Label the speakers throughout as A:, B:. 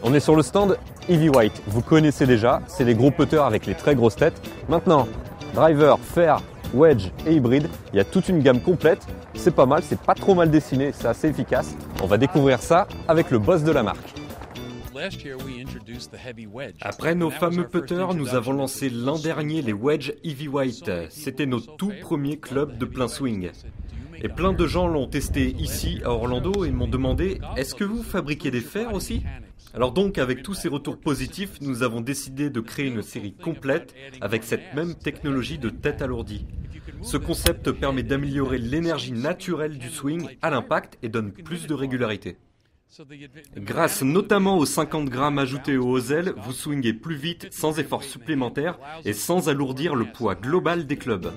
A: On est sur le stand Easy White. Vous connaissez déjà, c'est les gros putters avec les très grosses têtes. Maintenant, driver, fair, wedge et hybride, il y a toute une gamme complète. C'est pas mal, c'est pas trop mal dessiné, c'est assez efficace. On va découvrir ça avec le boss de la marque.
B: Après nos fameux putters, nous avons lancé l'an dernier les Wedge Easy White. C'était notre tout premier club de plein swing. Et plein de gens l'ont testé ici à Orlando et m'ont demandé « Est-ce que vous fabriquez des fers aussi ?» Alors donc, avec tous ces retours positifs, nous avons décidé de créer une série complète avec cette même technologie de tête alourdie. Ce concept permet d'améliorer l'énergie naturelle du swing à l'impact et donne plus de régularité. Grâce notamment aux 50 grammes ajoutés aux ailes, vous swingez plus vite, sans effort supplémentaire et sans alourdir le poids global des clubs.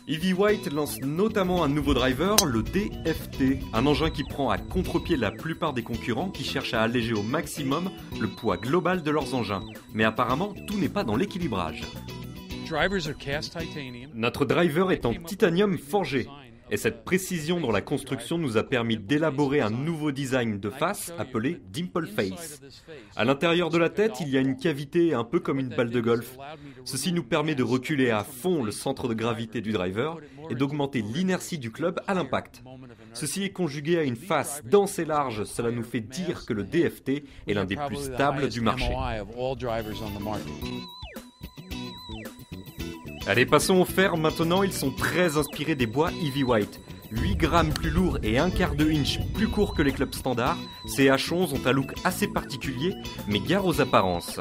B: Easy White lance notamment un nouveau driver, le DFT, un engin qui prend à contre-pied la plupart des concurrents qui cherchent à alléger au maximum le poids global de leurs engins. Mais apparemment, tout n'est pas dans l'équilibrage. Notre driver est en titanium forgé. Et cette précision dans la construction nous a permis d'élaborer un nouveau design de face appelé Dimple Face. À l'intérieur de la tête, il y a une cavité un peu comme une balle de golf. Ceci nous permet de reculer à fond le centre de gravité du driver et d'augmenter l'inertie du club à l'impact. Ceci est conjugué à une face dense et large, cela nous fait dire que le DFT est l'un des plus stables du marché. Allez, passons au fer. Maintenant, ils sont très inspirés des bois Easy White. 8 grammes plus lourds et 1/4 de inch plus courts que les clubs standards, ces H11 ont un look assez particulier, mais gare aux apparences.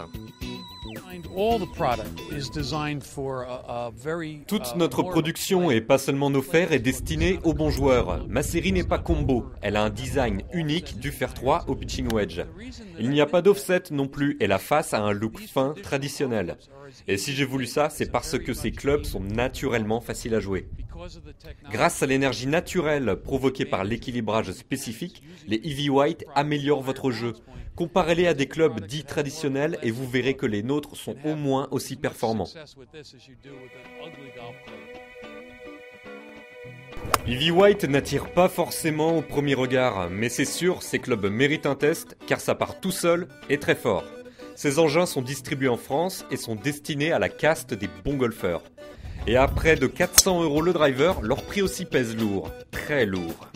B: Toute notre production, et pas seulement nos fers, est destinée aux bons joueurs. Ma série n'est pas combo, elle a un design unique du fer 3 au pitching wedge. Il n'y a pas d'offset non plus et la face a un look fin, traditionnel. Et si j'ai voulu ça, c'est parce que ces clubs sont naturellement faciles à jouer. Grâce à l'énergie naturelle provoquée par l'équilibrage spécifique, les Easy White améliorent votre jeu. Comparez-les à des clubs dits traditionnels et vous verrez que les nôtres sont au moins aussi performants. Easy White n'attire pas forcément au premier regard, mais c'est sûr, ces clubs méritent un test car ça part tout seul et très fort. Ces engins sont distribués en France et sont destinés à la caste des bons golfeurs. Et à près de 400 € le driver, leur prix aussi pèse lourd, très lourd.